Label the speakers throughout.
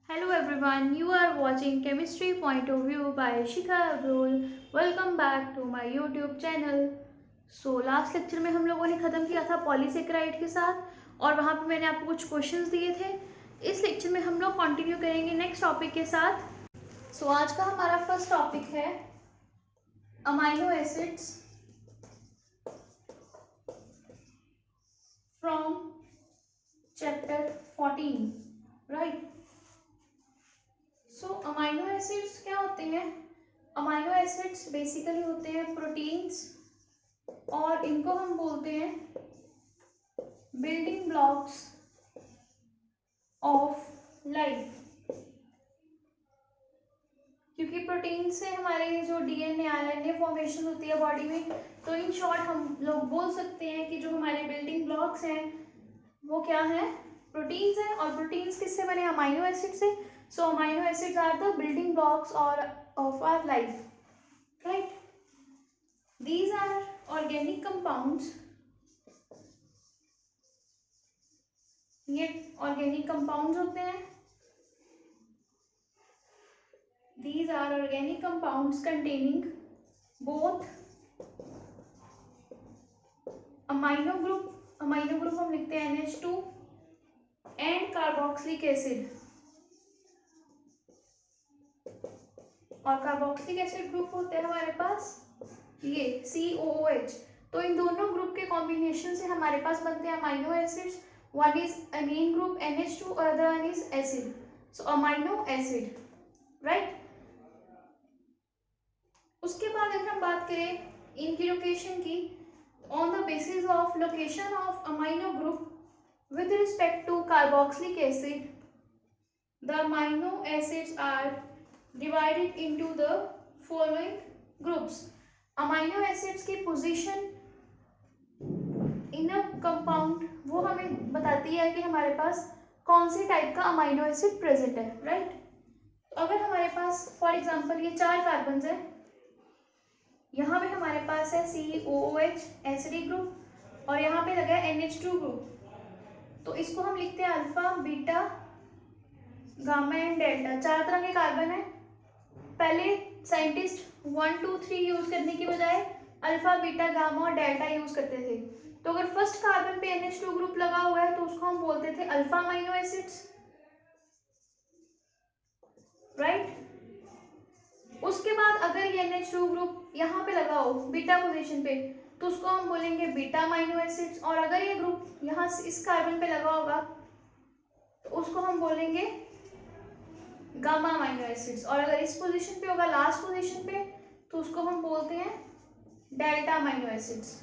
Speaker 1: Hello everyone, you are watching Chemistry Point of View by Shikha Abrol. Welcome back to my YouTube channel. Last lecture में हम लोगों ने ख़त्म किया था पॉलीसेकेराइड के साथ और वहाँ पे मैंने आपको कुछ क्वेश्चंस दिए थे. इस लेक्चर में हम लोग कंटिन्यू करेंगे नेक्स्ट टॉपिक के साथ. आज का हमारा फर्स्ट टॉपिक है amino acids from chapter 14, right. Amino acids क्या होते हैं? अमाइनो एसिड्स बेसिकली होते हैं प्रोटीन्स और इनको हम बोलते हैं बिल्डिंग ब्लॉक्स ऑफ लाइफ. क्योंकि प्रोटीन से हमारे जो डीएनए आरएनए फॉर्मेशन होती है बॉडी में, तो इन शॉर्ट हम लोग बोल सकते हैं कि जो हमारे बिल्डिंग ब्लॉक्स हैं वो क्या है? प्रोटीन्स हैं. और प्रोटीन्स किससे बने? अमाइनो एसिड से. So amino acids are the building blocks of our life, right? These are organic compounds. ये organic compounds होते हैं. These are organic compounds containing both amino group. Amino group हम लिखते हैं NH2 and carboxylic acid. और carboxylic acid group होते हैं हमारे पास ये COOH. तो इन दोनों ग्रुप के कॉम्बिनेशन से हमारे पास बनते हैं amino acids. One is amine group NH2 और other one is acid. So amino acid, right. उसके बाद अगर हम बात करें इनकी लोकेशन की, on the basis of location of amino group with respect to carboxylic acid, the amino acids are divided into the following groups. Amino acids की position in a compound वो हमें बताती है कि हमारे पास कौन से टाइप का अमाइनो एसिड प्रेजेंट है, राइट. तो अगर हमारे पास फॉर एग्जांपल ये 4 कार्बन है, यहाँ पे हमारे पास है COOH एसिडिक ग्रुप और यहाँ पे लगा है NH2 ग्रुप. तो इसको हम लिखते हैं alpha, beta, gamma and delta. 4 तरह के कार्बन है. पहले साइंटिस्ट 1 2 3 यूज करने की बजाय अल्फा, बीटा, गामा और डेल्टा यूज करते थे. तो अगर फर्स्ट कार्बन पे NH2 ग्रुप लगा हुआ है तो उसको हम बोलते थे अल्फा अमाइनो एसिड्स, राइट. उसके बाद अगर ये NH2 ग्रुप यहाँ पे लगा हो बीटा पोजीशन पे तो उसको हम बोलेंगे बीटा अमाइनो एसिड्स. और अगर ये ग्रुप यहाँ इस कार्बन पे लगा होगा तो उसको हम बोलेंगे गामा अमाइनो एसिड्स. और अगर इस पोजीशन पे होगा लास्ट पोजीशन पे तो उसको हम बोलते हैं डेल्टा अमाइनो एसिड्स.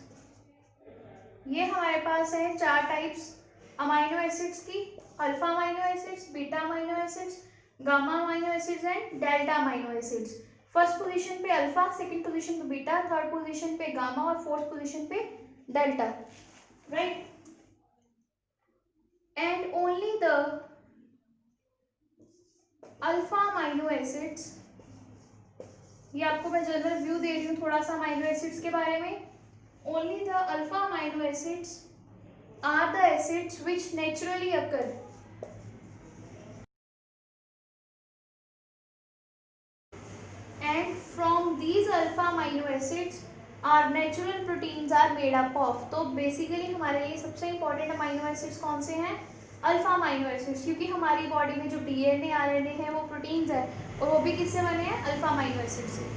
Speaker 1: ये हमारे पास है 4 टाइप्स अमाइनो एसिड्स की: alpha amino acids, beta amino acids, gamma amino acids and delta amino acids. First position पे अल्फा, सेकंड पोजीशन पे बीटा, थर्ड पोजीशन पे गामा और फोर्थ पोजीशन पे delta, right. And only the alpha amino acids, ये आपको मैं general view दे रही हूँ थोड़ा सा अमाइनो एसिड्स के बारे में. Only the alpha amino acids are the acids which naturally occur. And from these alpha amino acids our natural proteins are made up of. तो बेसिकली हमारे लिए सबसे इम्पोर्टेंट अमाइनो एसिड्स कौन से हैं? Alpha amino acids. क्योंकि हमारी body में जो डीएनए आरएनए है वो प्रोटीन्स है और वो भी किससे बने हैं? अल्फा अमाइनो एसिड से.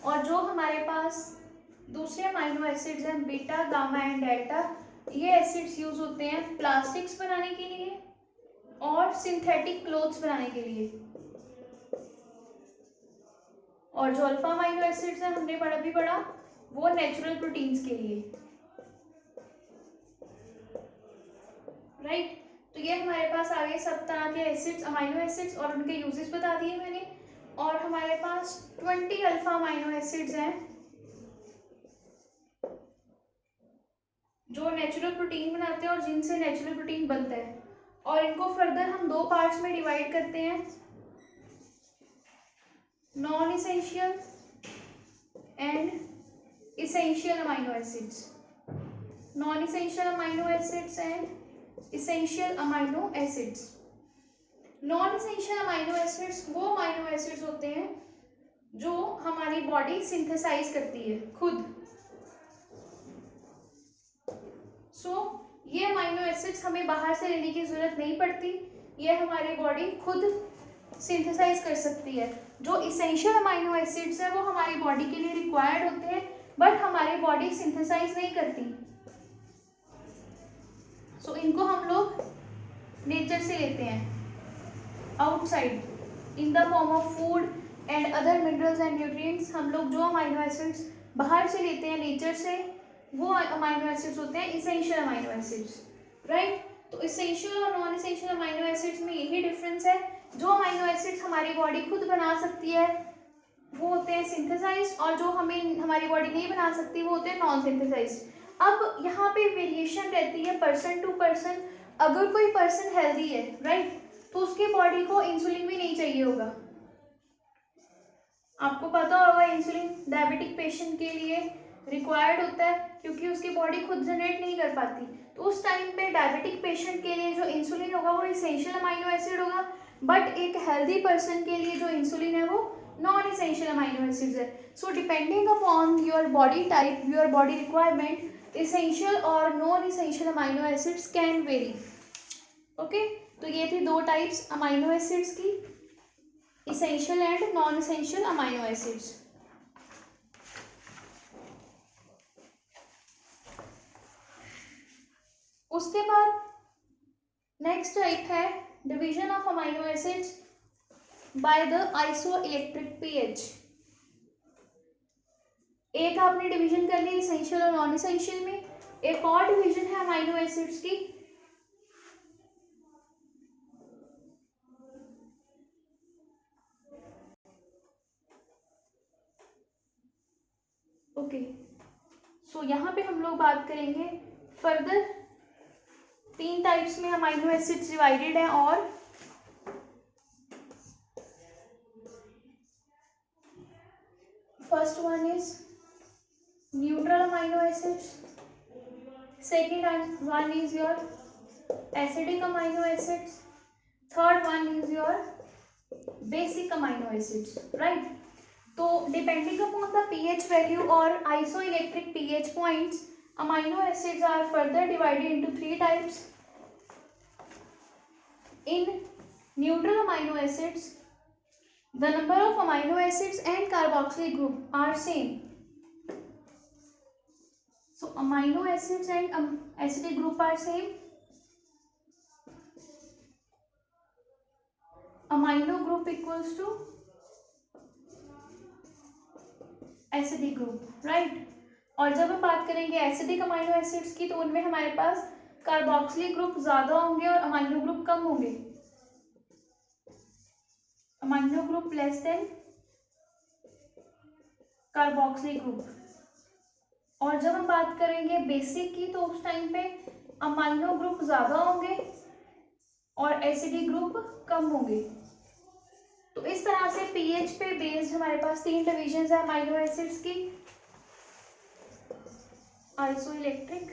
Speaker 1: और जो हमारे पास दूसरे अमाइनो एसिड्स हैं बीटा, गामा एंड डेल्टा, ये एसिड्स यूज होते हैं प्लास्टिक्स बनाने के लिए और सिंथेटिक क्लोथ्स बनाने के लिए. और जो अल्फा अमाइनो एसिड्स हैं हमने भी पढ़ा वो नेचुरल प्रोटीन्स के लिए, राइट. तो ये हमारे पास आ गए सब तरह के एसिड्स, अमाइनो एसिड्स, और उनके यूजेस बता दिए मैंने. और हमारे पास 20 अल्फा अमाइनो एसिड्स हैं जो नेचुरल प्रोटीन बनाते हैं और जिनसे नेचुरल प्रोटीन बनता है, और इनको फर्दर हम दो पार्ट्स में डिवाइड करते हैं, non essential and essential amino acids. Non essential amino acids and essential amino acids. Non essential amino acids वो अमाइनो एसिड्स होते हैं जो हमारी बॉडी सिंथेसाइज करती है खुद। ये अमाइनो एसिड्स हमें बाहर से लेने की जरूरत नहीं पड़ती, ये हमारी बॉडी खुद सिंथेसाइज कर सकती है। जो इसेंशियल अमाइनो एसिड्स है वो हमारी बॉडी के लिए रिक्वायर्ड होते हैं, बट हमारी बॉडी सिंथेसाइज नहीं करती। इनको हम लोग नेचर से लेते हैं outside in the form of food and other minerals and nutrients. हम लोग जो अमाइनो एसिड्स बाहर से लेते हैं नेचर से, वो अमाइनो एसिड्स होते हैं इसेंशियल अमाइनो एसिड्स, राइट। तो इसेंशियल और नॉन इसेंशियल अमाइनो एसिड्स में यही डिफरेंस है। जो अमाइनो एसिड्स हमारी बॉडी खुद बना सकती है वो होते हैं सिंथेसाइज्ड, और जो हमारी बॉडी नहीं बना सकती वो होते हैं नॉन सिंथेसाइज्ड। अब यहाँ पे वेरिएशन रहती है पर्सन टू पर्सन। अगर कोई पर्सन हेल्दी है, राइट, तो उसके बॉडी को इंसुलिन भी नहीं चाहिए होगा। आपको पता होगा इंसुलिन डायबिटिक पेशेंट के लिए रिक्वायर्ड होता है, क्योंकि उसकी बॉडी खुद जनरेट नहीं कर पाती। तो उस टाइम पे डायबिटिक पेशेंट के लिए जो इंसुलिन होगा वो इसेंशियल अमाइनो एसिड होगा, बट एक हेल्दी पर्सन के लिए जो इंसुलिन है वो नॉन इसेंशियल अमाइनो एसिड्स है। So depending upon your body type, your body requirement, essential और non essential amino acids can vary. Okay, तो ये थी दो टाइप्स अमाइनो एसिड्स की, essential and non essential amino acids. उसके बाद नेक्स्ट टाइप है division of amino acids by the isoelectric pH. एक आपने डिवीजन कर ली इसेंशियल और नॉन इसेंशियल में, एक और डिवीजन है अमाइनो एसिड्स की ओके। सो यहाँ पे हम लोग बात करेंगे फर्दर तीन टाइप्स में अमाइनो एसिड्स डिवाइडेड है, और first one is neutral amino acids, second one is your acidic amino acids, third one is your basic amino acids, right. तो depending upon the pH value और isoelectric pH points, amino acids are further divided into three types. In neutral amino acids, the number of amino acids and carboxylic group are same. So amino acids and acidic group are same. Amino group equals to acidic group, right? और जब हम बात करेंगे acidic amino acids की, तो उनमें हमारे पास carboxylic group ज्यादा होंगे और अमाइनो ग्रुप कम होंगे, amino group less than carboxylic group. और जब हम बात करेंगे बेसिक की, तो उस टाइम पे अमाइनो ग्रुप ज्यादा होंगे और एसिडिक ग्रुप कम होंगे। तो इस तरह से पीएच पे बेस्ड हमारे पास तीन डिविजन है अमाइनो एसिड्स की, आइसोइलेक्ट्रिक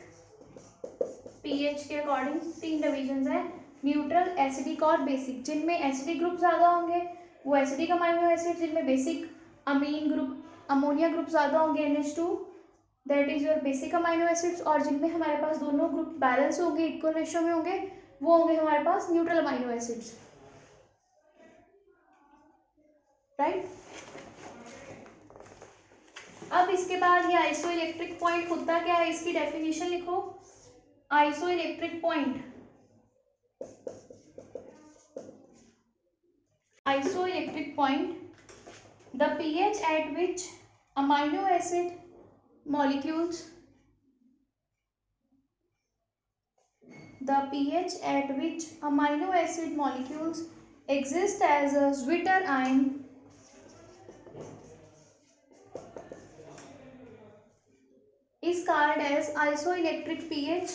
Speaker 1: पीएच के अकॉर्डिंग तीन डिविजन है, न्यूट्रल, एसिडिक और बेसिक। जिनमें एसिडिक ग्रुप ज्यादा होंगे वो एसिडिक अमाइनो एसिड, जिनमें बेसिक अमीन ग्रुप, अमोनिया ग्रुप ज्यादा होंगे NH2, that is your basic amino acids. और जिनमें हमारे पास दोनों ग्रुप बैलेंस होंगे, इक्वल रेशियो में होंगे, वो होंगे हमारे पास न्यूट्रल अमाइनो एसिड्स, राइट। अब इसके बाद ये आइसोइलेक्ट्रिक पॉइंट होता क्या है, इसकी डेफिनेशन लिखो। Isoelectric point, isoelectric point, the pH at which amino acid molecules, the pH at which amino acid molecules exist as a is called as isoelectric pH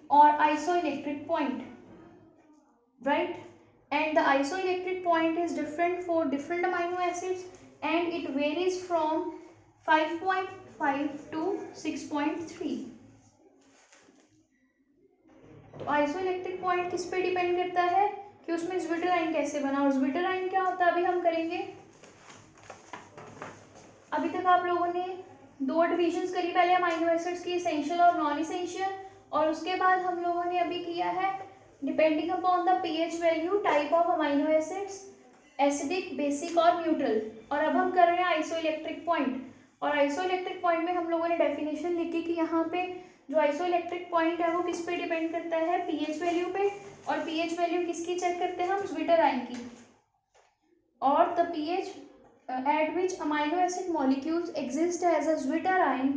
Speaker 1: or isoelectric point, right? And the isoelectric point is different for different amino acids and it varies from 5.5 to 6.3. तो isoelectric point किस पे depend करता है कि उसमें ज्विटराइन कैसे बना, और ज्विटराइन क्या होता है अभी हम करेंगे। अभी तक आप लोगों ने दो डिविजन्स करी, पहले अमीनो एसिड्स की एसेंशियल और नॉन एसेंशियल, और उसके बाद हम लोगों ने अभी किया है depending upon the pH value type of amino acids, acidic, basic और न्यूट्रल। और अब हम कर रहे हैं आइसोइलेक्ट्रिक पॉइंट, और आइसोइलेक्ट्रिक पॉइंट में हम लोगों ने डेफिनेशन लिखी कि यहाँ पे जो आइसोइलेक्ट्रिक पॉइंट है वो किस पे डिपेंड करता है, पीएच वैल्यू पे, और पीएच वैल्यू किसकी चेक करते हैं हम, ज्विटराइन की। और the pH at which amino acid molecules exist as a zwitterine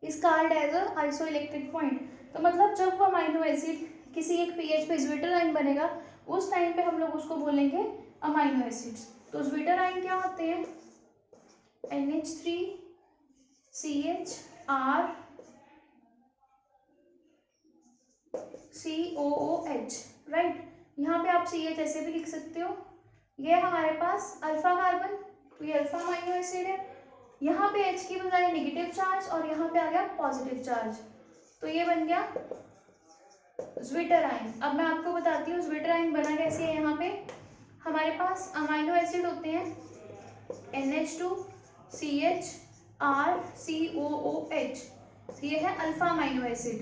Speaker 1: is called as a isoelectric point। तो मतलब जब वो अमीनो एसिड किसी एक पीएच पे ज्विटराइन बनेगा उस टाइम पे हम लोग उसको बोलेंगे अमीनो एसिड्स। तो ज्विटराइन क्या होते हैं, NH3 CH R COOH, right. यहाँ पे आप CH ऐसे भी लिख सकते हो। ये हमारे पास अल्फा कार्बन, तो ये अल्फा अमीनो एसिड है। यहाँ पे H की बजाय नेगेटिव चार्ज और यहाँ पे आ गया पॉजिटिव चार्ज, तो ये बन गया ज्विटराइन। अब मैं आपको बताती हूँ ज्विटराइन बना कैसे है। यहाँ पे हमारे पास अमीनो एसिड होते हैं NH2 CH R COOH, ये है अल्फा अमीनो एसिड।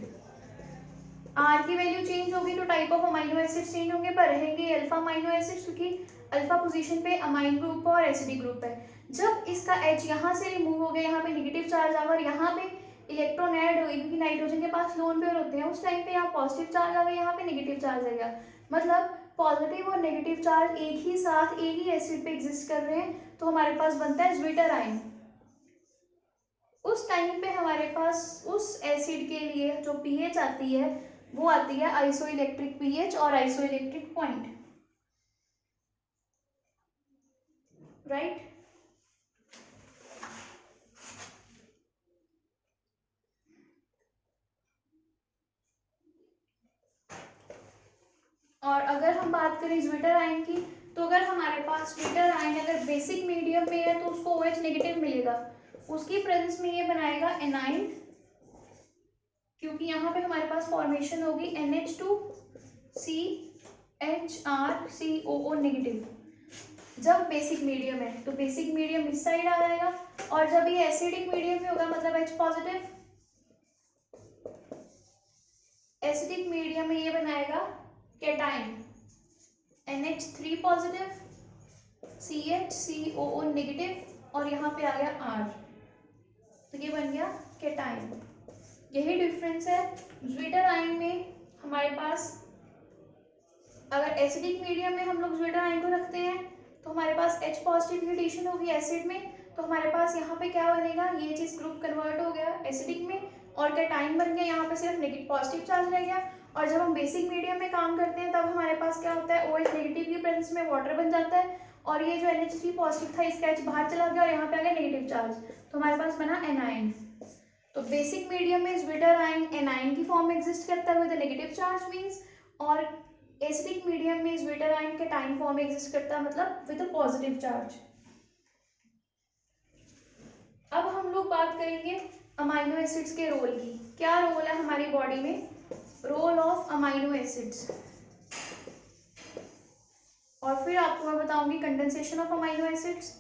Speaker 1: R की वैल्यू चेंज होगी तो type of amino acid change होंगे, पर रहेंगे अल्फा अमीनो एसिड क्योंकि अल्फा पोजीशन पे अमाइन ग्रुप और एसिडिक ग्रुप है। जब इसका H यहाँ से रिमूव हो गया, यहाँ पे नेगेटिव चार्ज आ गया और यहाँ पे इलेक्ट्रॉन ऐड हुई क्योंकि नाइट्रोजन के पास लोन पेयर होते हैं, उस टाइम पे यहाँ पॉजिटिव चार्ज आ गया, यहाँ पे नेगेटिव चार्ज आ गया। मतलब पॉजिटिव और नेगेटिव चार्ज एक ही साथ एक ही एसिड पे एग्जिस्ट कर रहे हैं, तो हमारे पास बनता है ज्विटराइन। उस टाइम पे हमारे पास उस एसिड के लिए जो पीएच आती है वो आती है आइसोइलेक्ट्रिक पीएच और आइसोइलेक्ट्रिक पॉइंट, राइट। और अगर हम बात करें ज्विटराइन की, तो अगर हमारे पास ज्विटराइन अगर बेसिक मीडियम में है तो उसको OH नेगेटिव मिलेगा, उसकी प्रेजेंस में ये बनाएगा एनाइन, क्योंकि यहाँ पे हमारे पास फॉर्मेशन होगी NH2 CHR COO नेगेटिव। जब बेसिक मीडियम है तो बेसिक मीडियम इस साइड आ जाएगा, और जब ये एसिडिक मीडियम में होगा मतलब H पॉजिटिव, एसिडिक मीडियम में ये बनाएगा cation NH3 positive CH COO negative और यहाँ पे आ गया R, तो ये बन गया कैटाइन। यही डिफरेंस है ज्विटराइन में। हमारे पास अगर एसिडिक मीडियम में हम लोग ज्विटराइन को रखते हैं तो हमारे पास H पॉजिटिव म्यूटेशन होगी एसिड में, तो हमारे पास यहाँ पे क्या बनेगा, ये चीज ग्रुप कन्वर्ट हो गया एसिडिक में और कैटाइन बन गया, यहाँ पे सिर्फ नेगेटिव पॉजिटिव चार्ज रह गया। और जब हम बेसिक मीडियम में काम करते हैं तब हमारे पास क्या होता है, OH नेगेटिव की प्रेजेंस में वाटर बन जाता है और ये जो NH3 पॉजिटिव था इसका H बाहर चला गया और यहाँ पे आ गया नेगेटिव चार्ज, तो हमारे पास बना एनाइन। तो बेसिक मीडियम में ज्विटराइन एनाइन की फॉर्म में एग्जिस्ट करता है विद नेगेटिव चार्ज मींस, और एसिडिक मीडियम में ज्विटराइन कैटाइन फॉर्म में एग्जिस्ट करता है मतलब विद पॉजिटिव चार्ज। अब हम लोग बात करेंगे अमीनो एसिड्स के रोल की। क्या रोल है हमारी बॉडी में, रोल ऑफ अमीनो एसिड्स, और फिर आपको मैं बताऊंगी condensation of amino acids.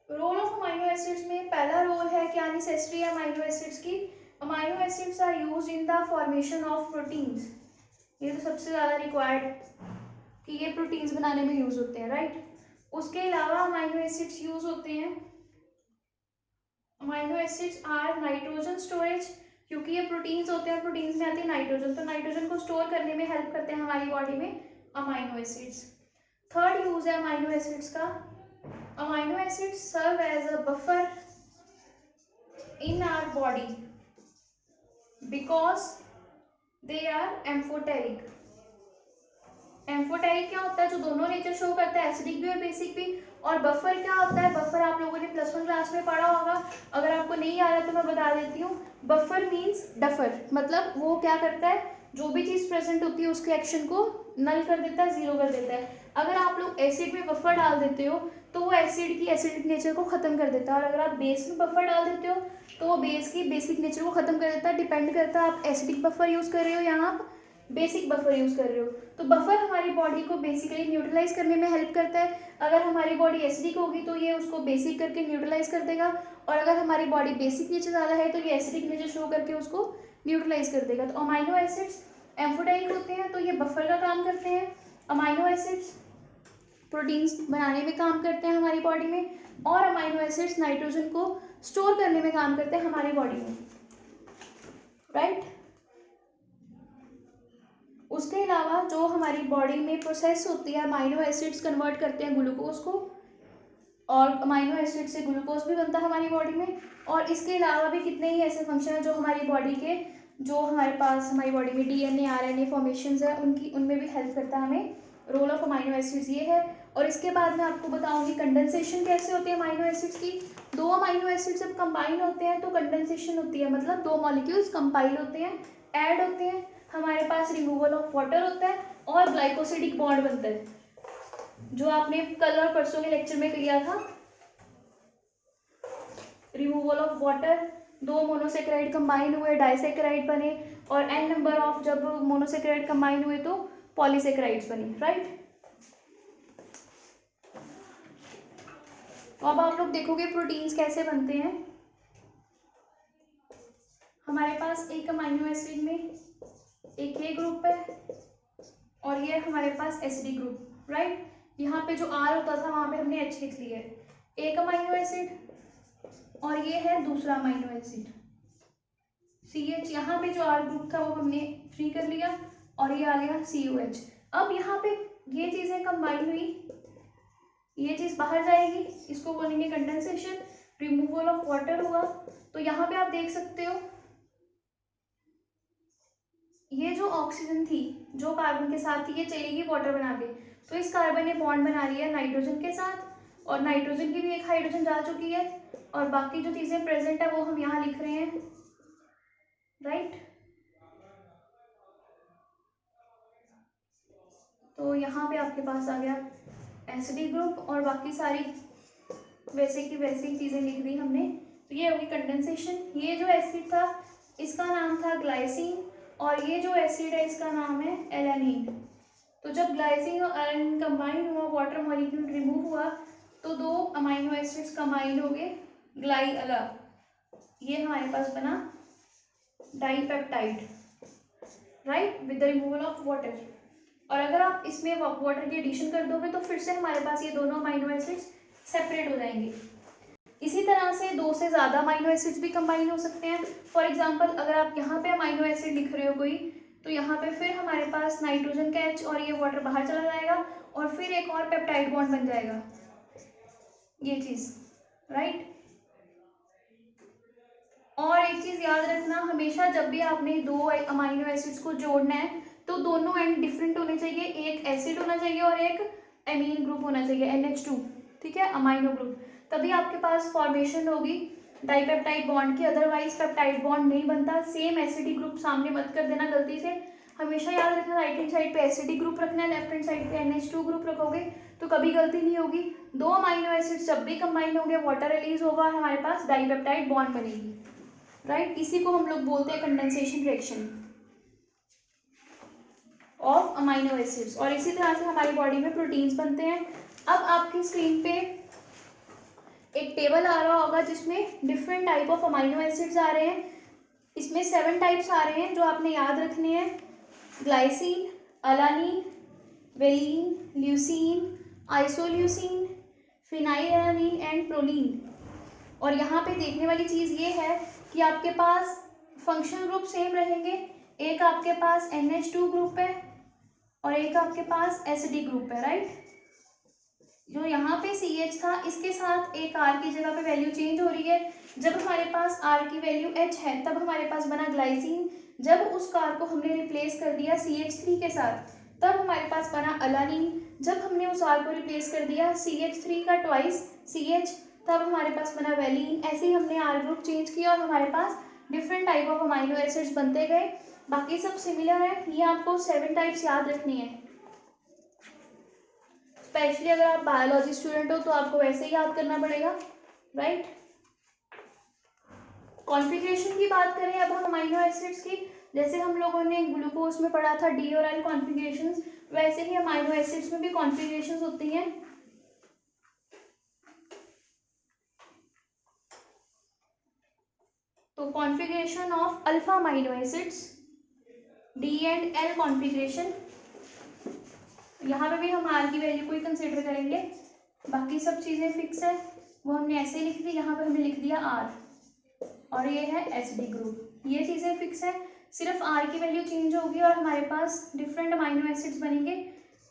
Speaker 1: Role of amino acids में पहला रोल है क्या नेसेसरी है अमीनो एसिड्स की, amino acids are used in the formation of proteins. ये तो सबसे ज़्यादा रिक्वायर्ड कि ये प्रोटीन्स बनाने में यूज होते हैं, राइट। उसके अलावा अमीनो एसिड्स यूज होते हैं, amino acids are nitrogen storage, क्योंकि ये प्रोटीन्स होते हैं, प्रोटीन्स में आती है नाइट्रोजन, तो नाइट्रोजन को स्टोर करने में हेल्प करते हैं हमारी बॉडी में अमीनो एसिड्स। थर्ड यूज है अमीनो एसिड्स का, amino acids serve as a buffer in our body because they are amphoteric. Amphoteric क्या होता है, जो दोनों नेचर शो करता है, एसिडिक भी और बेसिक भी। और बफर क्या होता है, बफर आप लोगों ने +1 क्लास में पढ़ा होगा। अगर आपको नहीं आ रहा तो मैं बता देती हूँ। बफर मीन्स डफर, मतलब वो क्या करता है, जो भी चीज़ प्रेजेंट होती है उसके एक्शन को नल कर देता है, जीरो कर देता है। अगर आप लोग एसिड में बफर डाल देते हो तो वो एसिड की एसिडिक नेचर को ख़त्म कर देता है, और अगर आप बेस में बफर डाल देते हो तो वो बेस की बेसिक नेचर को ख़त्म कर देता है। डिपेंड करता है आप एसिडिक बफर यूज़ कर रहे हो या आप बेसिक बफर यूज़ कर रहे हो। तो बफर हमारी बॉडी को बेसिकली न्यूट्रलाइज करने में हेल्प करता है। अगर हमारी बॉडी एसिडिक होगी तो ये उसको बेसिक करके न्यूट्रलाइज कर देगा, और अगर हमारी बॉडी बेसिक नेचर ज़्यादा है तो ये एसिडिक नेचर शो करके उसको न्यूट्रलाइज कर देगा। तो अमाइनो एसिड्स एम्फोटेरिक होते हैं तो ये बफर का काम करते हैं। अमाइनो एसिड्स प्रोटीन्स बनाने में काम करते हैं हमारी बॉडी में, और अमाइनो एसिड्स नाइट्रोजन को स्टोर करने में काम करते हैं हमारी बॉडी में, राइट। उसके अलावा जो हमारी बॉडी में प्रोसेस होती है, अमाइनो एसिड्स कन्वर्ट करते हैं ग्लूकोज को, और अमाइनो एसिड से ग्लूकोज भी बनता है हमारी बॉडी में। और इसके अलावा भी कितने ही ऐसे फंक्शन हैं जो हमारी बॉडी के, जो हमारे पास हमारी बॉडी में डीएनए आरएनए फॉर्मेशंस है उनमें भी हेल्प करता है हमें। रोल ऑफ अमाइनो एसिड्स ये है। और इसके बाद मैं आपको बताऊंगी कंडेंसेशन कैसे होती है अमाइनो एसिड्स की। दो अमाइनो एसिड जब कंबाइन होते हैं तो कंडेंसेशन होती है, मतलब दो मॉलिक्यूल्स कंपाइल होते हैं, ऐड होते हैं, हमारे पास रिमूवल ऑफ वाटर होता है और ग्लाइकोसिडिक बॉन्ड बनता है, जो आपने कल और परसों के लेक्चर में किया था। रिमूवल ऑफ वाटर, दो मोनोसेक्राइड कंबाइन हुए डाइसेक्राइड बने, और एन नंबर ऑफ जब मोनोसेक्राइड कंबाइन हुए तो पॉलीसेक्राइड्स बने, राइट। तो अब आप लोग देखोगे प्रोटीन्स कैसे बनते हैं। हमारे पास एक अमाइनो एसिड में एक ये ग्रुप है और ये हमारे पास एसिडिक ग्रुप, राइट। यहाँ पे जो आर होता था वहाँ पे हमने एच लिख लिया है, एक अमाइनो एसिड, और ये है दूसरा अमाइनो एसिड CH। यहाँ पे जो आर ग्रुप था वो हमने फ्री कर लिया और ये आ गया COH। अब यहाँ पे ये चीज़ें कंबाइन हुई, ये चीज़ बाहर जाएगी, इसको बोलेंगे कंडेंसेशन। रिमूवल ऑफ वाटर हुआ, तो यहाँ पे आप देख सकते हो ये जो ऑक्सीजन थी जो कार्बन के साथ थी ये चलेगी वाटर बना के, तो इस कार्बन ने बॉन्ड बना लिया नाइट्रोजन के साथ, और नाइट्रोजन की भी एक हाइड्रोजन जा चुकी है, और बाकी जो चीज़ें प्रेजेंट है वो हम यहाँ लिख रहे हैं, राइट। तो यहाँ पे आपके पास आ गया एसिडिक ग्रुप, और बाकी सारी वैसे की वैसी चीज़ें लिख दी हमने। तो ये होगी कंडेंसेशन। ये जो एसिड था इसका नाम था ग्लाइसिन, और ये जो एसिड है इसका नाम है एलानिन। तो जब ग्लाइसिन और एलानिन कंबाइन हुआ, वाटर मॉलिक्यूल रिमूव हुआ, तो दो अमाइनो एसिड्स कंबाइन हो गए ग्लाइअला, ये हमारे पास बना dipeptide, right, with the removal of water. और अगर आप इसमें वाटर की एडिशन कर दोगे तो फिर से हमारे पास ये दोनों अमाइनो एसिड्स सेपरेट हो जाएंगे। इसी तरह से दो से ज़्यादा अमाइनो एसिड्स भी कंबाइन हो सकते हैं। फॉर एग्जांपल अगर आप यहाँ पे अमाइनो एसिड लिख रहे हो कोई, तो यहाँ पे फिर हमारे पास नाइट्रोजन का H और ये वाटर बाहर चला जाएगा, और फिर एक और पेप्टाइड बॉन्ड बन जाएगा, ये चीज़, राइट। और एक चीज़ याद रखना, हमेशा जब भी आपने दो अमाइनो एसिड्स को जोड़ना है तो दोनों एंड डिफरेंट होने चाहिए, एक एसिड होना चाहिए और एक एमीन ग्रुप होना चाहिए NH2, ठीक है, अमाइनो ग्रुप, तभी आपके पास फॉर्मेशन होगी डाइपेप्टाइड बॉन्ड की, अदरवाइज पेप्टाइड बॉन्ड नहीं बनता। सेम एसिडिक ग्रुप सामने मत कर देना गलती से, हमेशा याद रखना राइट हैंड साइड पे एसिडिक ग्रुप रखना है, लेफ्ट हैंड साइड पे NH2 ग्रुप रखोगे तो कभी गलती नहीं होगी। दो अमाइनो एसिड्स जब भी कंबाइन होंगे वाटर रिलीज होगा, हमारे पास डाइपेप्टाइड बॉन्ड बनेगी, राइट। इसी को हम लोग बोलते हैं condensation reaction of amino acids. और इसी तरह से हमारी बॉडी में प्रोटीन्स बनते हैं। अब आपकी स्क्रीन पे एक टेबल आ रहा होगा जिसमें different type of amino acids आ रहे हैं, इसमें 7 टाइप्स आ रहे हैं जो आपने याद रखने हैं, glycine, alanine, valine, leucine, isoleucine, phenylalanine and proline. और यहाँ पे देखने वाली चीज़ ये है कि आपके पास फंक्शनल ग्रुप सेम रहेंगे, एक आपके पास NH2 ग्रुप है और एक आपके पास एसिडिक ग्रुप है, राइट। जो यहाँ पे CH था इसके साथ एक R की जगह पे वैल्यू चेंज हो रही है। जब हमारे पास R की वैल्यू H है तब हमारे पास बना ग्लाइसिन, जब उस कार को हमने रिप्लेस कर दिया CH3 के साथ तब हमारे पास बना अलानिन, जब हमने उस R को रिप्लेस कर दिया CH3 का ट्वाइस CH तब हमारे पास बना वेलिन। ऐसे ही हमने आर ग्रुप चेंज किया और हमारे पास different type of amino acids बनते गए। बाकी सब सिमिलर है। ये आपको 7 टाइप्स याद रखनी है। स्पेशली अगर आप बायोलॉजी स्टूडेंट हो तो आपको वैसे ही याद करना पड़ेगा, राइट। कॉन्फ़िगरेशन की बात करें अब हम अमाइनो एसिड्स की, जैसे हम लोगों ने ग्लूकोज में पढ़ा था डी और एल कॉन्फ़िगरेशंस, वैसे ही अमाइनो एसिड्स में भी कॉन्फ़िगरेशंस होती हैं। तो configuration of alpha amino acids, D and L configuration, यहाँ पे भी हम आर की वैल्यू को ही कंसिडर करेंगे। बाकी सब चीज़ें फिक्स है, वो हमने ऐसे लिख दी, यहाँ पे हमने लिख दिया आर, और ये है एस डी ग्रुप। ये चीज़ें फिक्स है, सिर्फ आर की वैल्यू चेंज होगी और हमारे पास डिफरेंट अमाइनो एसिड्स बनेंगे।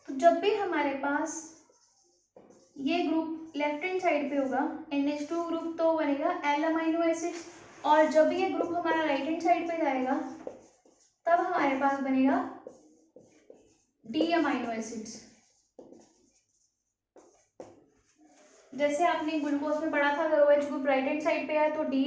Speaker 1: तो जब भी हमारे पास ये ग्रुप लेफ्ट हैंड साइड पे होगा NH2 ग्रुप, तो बनेगा एल अमाइनो एसिड्स, और जब ये ग्रुप हमारा राइट हैंड साइड पे जाएगा तब हमारे पास बनेगा डी अमाइनो एसिड्स। जैसे आपने ग्लूकोज में पढ़ा था, अगर OH group right hand side पे है तो डी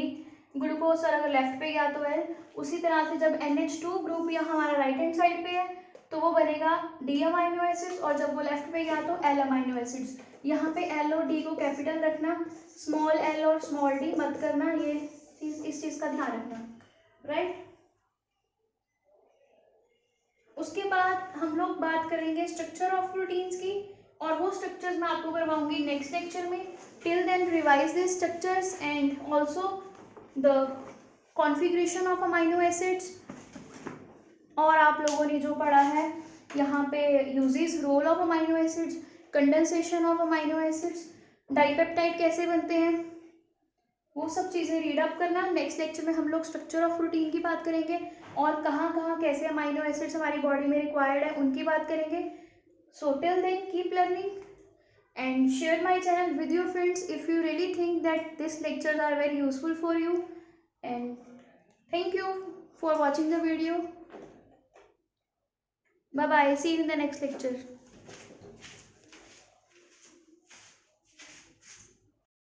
Speaker 1: ग्लूकोज, और अगर लेफ्ट पे गया तो एल। उसी तरह से जब NH2 ग्रुप यहाँ हमारा राइट हैंड साइड पे है तो वो बनेगा डी अमाइनो एसिड्स, और जब वो लेफ्ट पे गया तो एल अमाइनो एसिड्स। यहाँ पे एल और डी को कैपिटल रखना, स्मॉल एल और स्मॉल डी मत करना, ये इस चीज़ का ध्यान रखना, राइट। उसके बाद हम लोग बात करेंगे स्ट्रक्चर ऑफ प्रोटीन्स की, और वो स्ट्रक्चर्स मैं आपको करवाऊंगी नेक्स्ट लेक्चर में। Till then revise this structures and also the configuration of amino acids. और आप लोगों ने जो पढ़ा है यहाँ पे uses, role of amino acids, condensation of amino acids, dipeptide कैसे बनते हैं, वो सब चीज़ें रीड अप करना। नेक्स्ट लेक्चर में हम लोग स्ट्रक्चर ऑफ प्रोटीन की बात करेंगे और कहाँ कहाँ कैसे अमाइनो एसिड्स हमारी बॉडी में रिक्वायर्ड है उनकी बात करेंगे। So till then keep learning and share my channel with your friends if you really think that these lectures are very useful for you, and thank you for watching the video. Bye bye, see you in the next lecture.